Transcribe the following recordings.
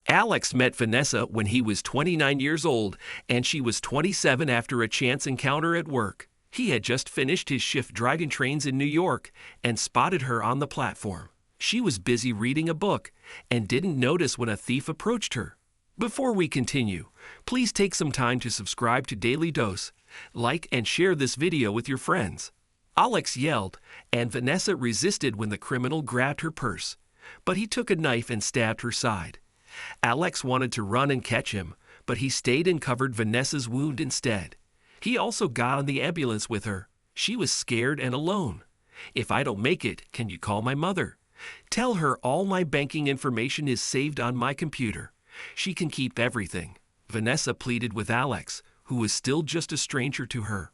Alex met Vanessa when he was 29 years old, and she was 27 after a chance encounter at work. He had just finished his shift driving trains in New York and spotted her on the platform. She was busy reading a book and didn't notice when a thief approached her. Before we continue, please take some time to subscribe to Dailydose, like and share this video with your friends. Alex yelled, and Vanessa resisted when the criminal grabbed her purse, but he took a knife and stabbed her side. Alex wanted to run and catch him, but he stayed and covered Vanessa's wound instead. He also got on the ambulance with her. She was scared and alone. "If I don't make it, can you call my mother? Tell her all my banking information is saved on my computer. She can keep everything," Vanessa pleaded with Alex, who was still just a stranger to her.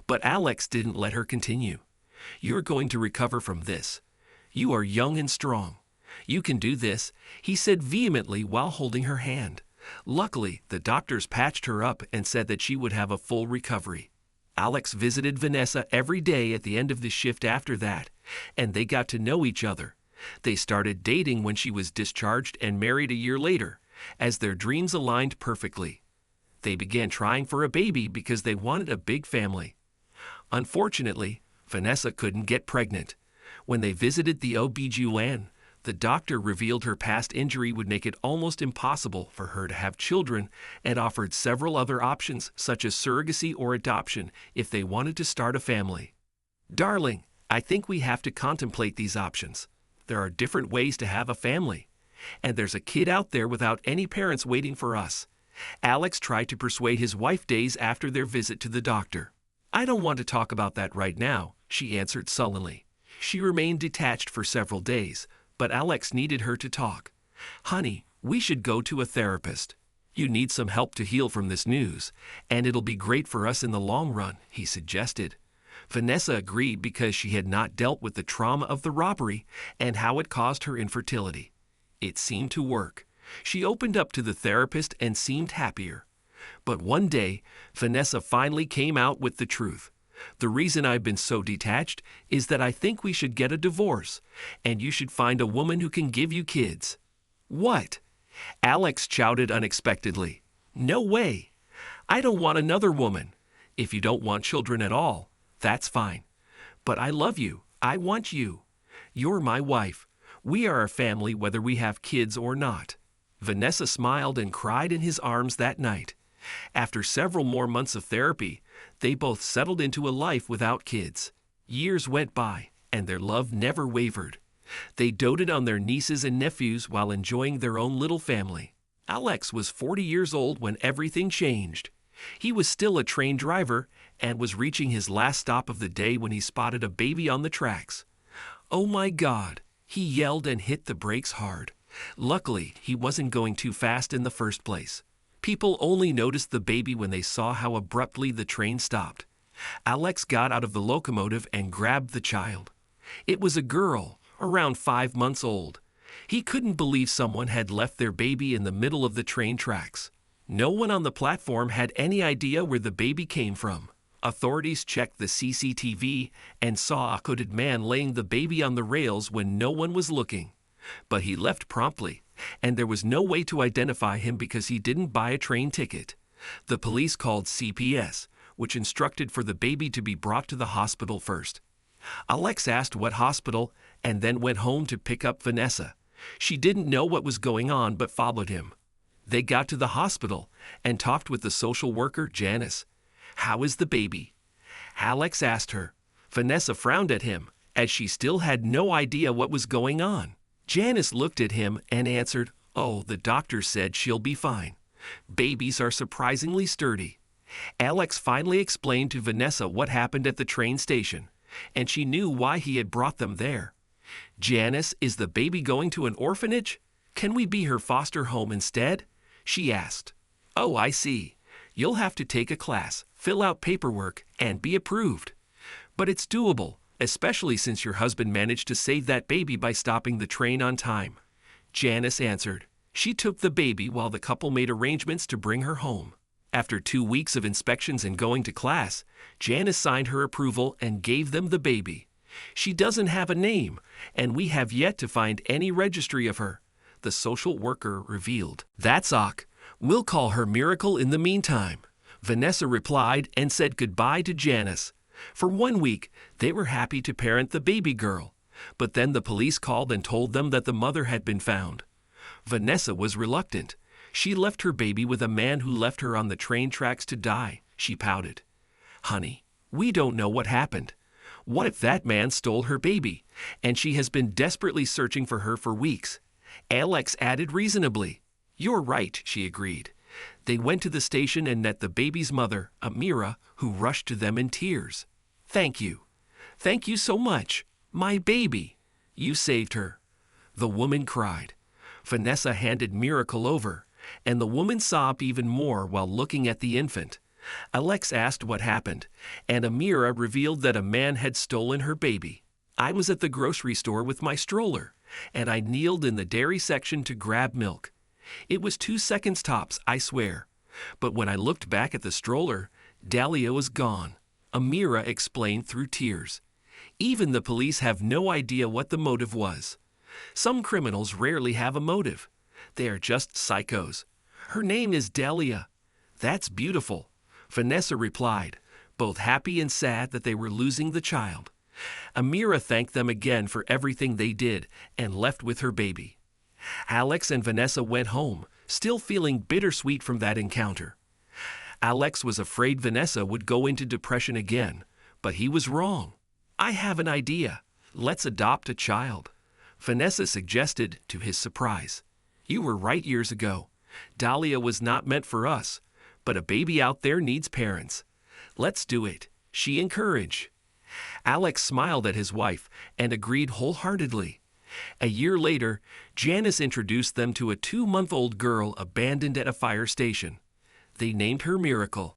But Alex didn't let her continue. "You're going to recover from this. You are young and strong. You can do this," he said vehemently while holding her hand. Luckily, the doctors patched her up and said that she would have a full recovery. Alex visited Vanessa every day at the end of the shift after that, and they got to know each other. They started dating when she was discharged and married a year later, as their dreams aligned perfectly. They began trying for a baby because they wanted a big family. Unfortunately, Vanessa couldn't get pregnant. When they visited the OB/GYN, the doctor revealed her past injury would make it almost impossible for her to have children and offered several other options such as surrogacy or adoption if they wanted to start a family. "Darling, I think we have to contemplate these options. There are different ways to have a family. And there's a kid out there without any parents waiting for us," Alex tried to persuade his wife days after their visit to the doctor. "I don't want to talk about that right now," she answered sullenly. She remained detached for several days, but Alex needed her to talk. "Honey, we should go to a therapist. You need some help to heal from this news, and it'll be great for us in the long run," he suggested. Vanessa agreed because she had not dealt with the trauma of the robbery and how it caused her infertility. It seemed to work. She opened up to the therapist and seemed happier. But one day, Vanessa finally came out with the truth. "The reason I've been so detached is that I think we should get a divorce, and you should find a woman who can give you kids." "What?" Alex shouted unexpectedly. "No way. I don't want another woman. If you don't want children at all, that's fine. But I love you. I want you. You're my wife. We are a family whether we have kids or not." Vanessa smiled and cried in his arms that night. After several more months of therapy, they both settled into a life without kids. Years went by, and their love never wavered. They doted on their nieces and nephews while enjoying their own little family. Alex was 40 years old when everything changed. He was still a train driver and was reaching his last stop of the day when he spotted a baby on the tracks. "Oh my God!" He yelled and hit the brakes hard. Luckily, he wasn't going too fast in the first place. People only noticed the baby when they saw how abruptly the train stopped. Alex got out of the locomotive and grabbed the child. It was a girl, around 5 months old. He couldn't believe someone had left their baby in the middle of the train tracks. No one on the platform had any idea where the baby came from. Authorities checked the CCTV and saw a hooded man laying the baby on the rails when no one was looking. But he left promptly, and there was no way to identify him because he didn't buy a train ticket. The police called CPS, which instructed for the baby to be brought to the hospital first. Alex asked what hospital and then went home to pick up Vanessa. She didn't know what was going on but followed him. They got to the hospital and talked with the social worker, Janice. "How is the baby?" Alex asked her. Vanessa frowned at him, as she still had no idea what was going on. Janice looked at him and answered, "Oh, the doctor said she'll be fine. Babies are surprisingly sturdy." Alex finally explained to Vanessa what happened at the train station, and she knew why he had brought them there. "Janice, is the baby going to an orphanage? Can we be her foster home instead?" she asked. "Oh, I see. You'll have to take a class, fill out paperwork, and be approved. But it's doable, especially since your husband managed to save that baby by stopping the train on time," Janice answered. She took the baby while the couple made arrangements to bring her home. After 2 weeks of inspections and going to class, Janice signed her approval and gave them the baby. "She doesn't have a name, and we have yet to find any registry of her. the social worker revealed. "That's Ok. We'll call her Miracle in the meantime," Vanessa replied and said goodbye to Janice. For 1 week, they were happy to parent the baby girl, but then the police called and told them that the mother had been found. Vanessa was reluctant. She left her baby with a man who left her on the train tracks to die. She pouted. "Honey, we don't know what happened. What if that man stole her baby, and she has been desperately searching for her for weeks?" Alex added reasonably. "You're right," she agreed. They went to the station and met the baby's mother, Amira, who rushed to them in tears. "Thank you. Thank you so much. My baby. You saved her." The woman cried. Vanessa handed Miracle over, and the woman sobbed even more while looking at the infant. Alex asked what happened, and Amira revealed that a man had stolen her baby. "I was at the grocery store with my stroller, and I kneeled in the dairy section to grab milk. It was 2 seconds tops, I swear. But when I looked back at the stroller, Dahlia was gone," Amira explained through tears. Even the police have no idea what the motive was. Some criminals rarely have a motive. They are just psychos. "Her name is Dahlia." "That's beautiful," Vanessa replied, both happy and sad that they were losing the child. Amira thanked them again for everything they did and left with her baby. Alex and Vanessa went home, still feeling bittersweet from that encounter. Alex was afraid Vanessa would go into depression again, but he was wrong. "I have an idea. Let's adopt a child," Vanessa suggested, to his surprise. "You were right years ago. Dahlia was not meant for us, but a baby out there needs parents. Let's do it," she encouraged. Alex smiled at his wife and agreed wholeheartedly. A year later, Janice introduced them to a 2-month-old girl abandoned at a fire station. They named her Miracle.